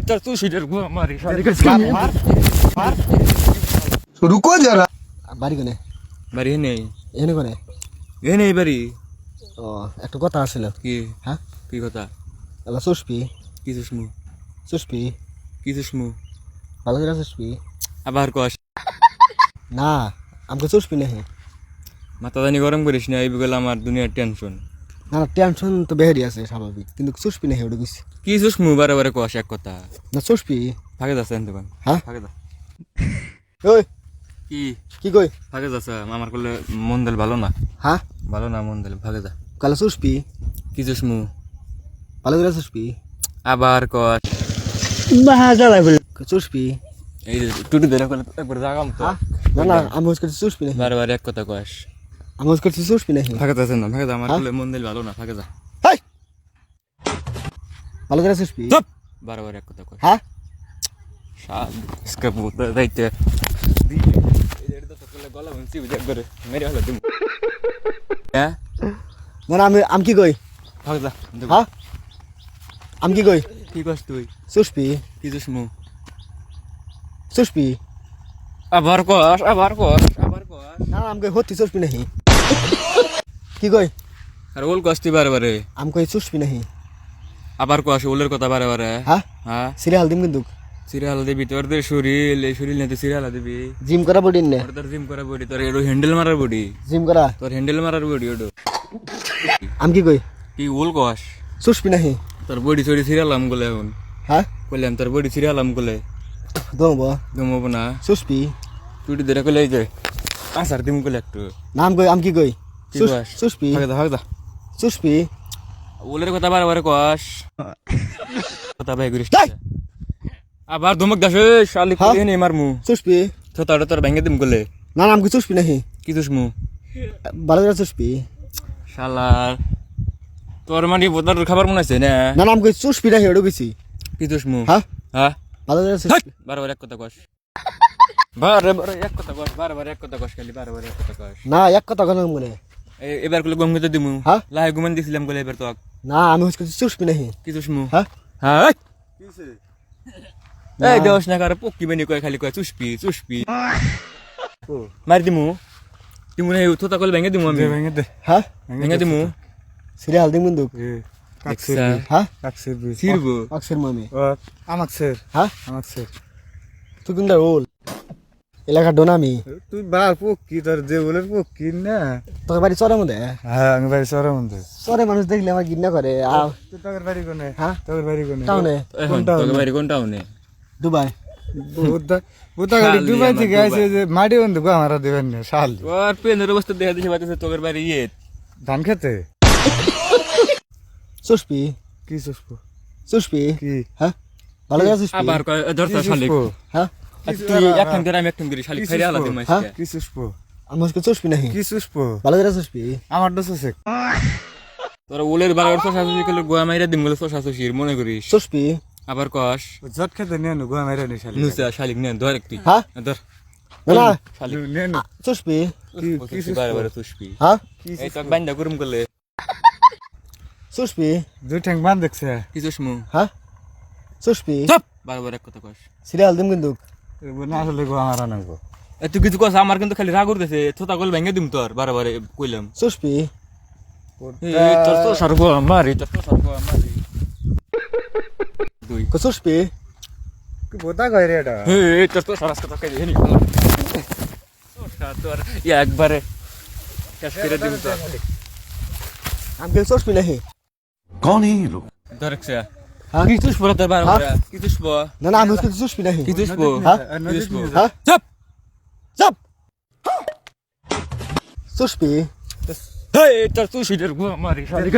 তোর তুই সিটের মারি रुको जरा বাড়ি কোনে বাড়ি নেই এনে কোনে এ নেই বাড়ি ও একটা কথা আছিল কি হ্যাঁ কি কথা এলা সুসপি কি সুসমু সুসপি কি সুসমু ভালো করে সুসপি আবার কস না আমাকে সুসপি নাহি মাথা দানি গরম করিস না এই বিকেল আমার দুনিয়ার টেনশন না না টেনশন তো বেহারি আছে স্বাভাবিক কিন্তু সুসপি নাহি ওটা কিছু কি সুসমু বারে বারে কস এক কথা না সুসপি ফাঁকে যাচ্ছে দোকান হ্যাঁ ফাঁকে যা ওই কি কি কই ফাঁকে যাচ্ছে আমার করলে মন দিল ভালো না হ্যাঁ ভালো না মন দিল ফাঁকে যা কালা সুসপি কি সুসমু ভালো করে সুসপি আবার কস বাহা জ্বালাই বলে সুসপি এই টুটু ধরে একবার জাগাম তো না না আমি হচ্ছে সুসপি নাহি বারে বারে এক কথা কস আমি হচ্ছে সুসপি নাহি ফাঁকে যাচ্ছে না ফাঁকে যা আমার করলে মন দিল ভালো না ফাঁকে যা হাই ভালো করে সুসপি চুপ বারে বারে এক কথা কস হ্যাঁ শাল इसका পুত্র দাইতে এদের তো করলে গলা ভাঙছি বুঝা করে মেরে হলো তুমি হ্যাঁ না না আমি কি কই ফাঁকে যা হ্যাঁ আমি কি কই কি কস তুই সুসপি কি সুসমু সুসপি আবার কস আবার কস আবার কস না আমাকে হতি সুসপি নাহি কি কই আর ওল কস্তি বারে বারে আমি কই সুসপি নাহি আবার কস ওলের কথা বারে বারে হ্যাঁ হ্যাঁ সিরিয়াল দিম কিন্তু সিরিয়াল দিবি তোর দে শরীর এই শরীর নিয়ে সিরিয়াল দিবি জিম করা বডি নে তোর জিম করা বডি তোর এরো হ্যান্ডেল মারার বডি জিম করা তোর হ্যান্ডেল মারার বডি ওডো আমি কি কই কি ওল কস সুসপি নাহি তোর বডি চড়ি সিরিয়াল আম গলে এখন হ্যাঁ কইলাম তোর বডি সিরিয়াল আম গলে দমব গমব না সুসপি টুটি ধরে কইলে এই যে আসার দিম কইলে একটু নাম কই আমি কি কই কি কস সুসপি ফাঁকে যা সুসপি ওলের কথা বারে বারে কস কথা ভাই করিস আবার ধমক দাস শালি হ্যাঁ? কইলে নেই মারমু সুসপি তোর তোর ভেঙে দিম কইলে না নাম কি সুসপি নাহি কি দুসমু ভালো করে সুসপি শালার তোর মানে বোতার খাবার মনে আছে না না নাম কই সুসপি নাহি ওটা কইছি কি দুসমু হ্যাঁ হ্যাঁ ভালো করে সুসপি বারে বারে এক কথা কস বারে বারে এক কথা কস বারে বারে এক কথা কস খালি বারে বারে এক কথা কস না এক কথা কথা মনে এবার কইলে গম খেতে দিমু হ্যাঁ? লাহে ঘুমান দিছিলাম কইলে এবার তো না আমি হচ্ছে সুসপি নাহি কি দুসমু হ্যাঁ হ্যাঁ কিছে এই দেওস না কারে পক্কি বানি কয় খালি কয় চুষপি চুষপি মার দিমু দিমু না থোতা কইলে ভেঙে দিমু আমি ভেঙে দে হ্যাঁ ভেঙে দিমু সিরিয়াল দিম কিন্তু দেখছা হ্যাঁ কাকসের বিষ ছিড়বো অক্ষর মামি আমাক স্যার হ্যাঁ আমাক স্যার তুই কোনটা ওল এলাকা ডোনামি তুই বার পক্ষী তোর যে বলে পক্ষী না তোর বাড়ি চরে মধ্যে হ্যাঁ আমি বাড়ি শহরের মধ্যে চরে মানুষ দেখলে আমার ঘৃণা করে আর তুই তোর বাড়ি কোনে হ্যাঁ তোর বাড়ি কোনে টাউনে এখন তোকে বাড়ি কোনটা হনে দুবাই বুতা গাড়ি দুবাই থেকে আসে যে মাটি বন্ধু গো আমার দেবেন না শাল তোর পেনের অবস্থা দেখা দিছে বাতাসে তোকে বাড়ি ইয়ে ধান খেতে সুসপি কি সুস্প সুসপি কি হ্যাঁ ভালো করে সুসপি আবার কয় ধরতা শালিক হ্যাঁ তুই একখান করে আমি একখান করে শালিক খাইরে আলা দিম হ্যাঁ? আজকে কি সুস্প আমি হচ্ছে সুসপি নাহি কি সুস্প ভালো করে সুসপি আমার দোষ আছে তোর ওলের বাড়ার তো শাশুড়ি কইলে গোয়া মাইরা দিম বলে তো শাশুড়ির মনে করিস সুসপি আবার কস জট খেতে নিয়ে নো গো মেরে নি শালি নুসা শালিক নে ধর একটি হ্যাঁ ধর না শালিক নিয়ে নো সুসপি কি বারে বারে তুষপি হ্যাঁ এই তো বান্দা গরম করলে সুসপি দুই ঠ্যাং বান দেখছে কি তুষমু হ্যাঁ সুসপি চুপ বারে বারে এক কথা কস সিরিয়াল দিম কিন্তু না আসলে গো আমার আনবো তুই কিছু কস আমার কিন্তু খালি রাগ উঠতেছে থোতা কল ভেঙে দিম তোর বারে বারে কইলাম সুসপি এই তোর তো সর্ব আমারই তোর তো সর্ব আমারই দুই সুসপি কি বোতা কই রে এটা এই তোর তো সরাস কথা কই দিনি তোর একবারে ক্যাশ করে দিম তোর আমি সুসপি নাহি कौन है ये लोग ধরছে হ্যাঁ কি তুষবো তোর বারে বারে কি তুষবো না না আমি হচ্ছে সুসপি নাহি কি তুষবো হ্যাঁ তুষবো হ্যাঁ চুপ চাপ সুসপি এই তোর তুষিদের মারি শালিক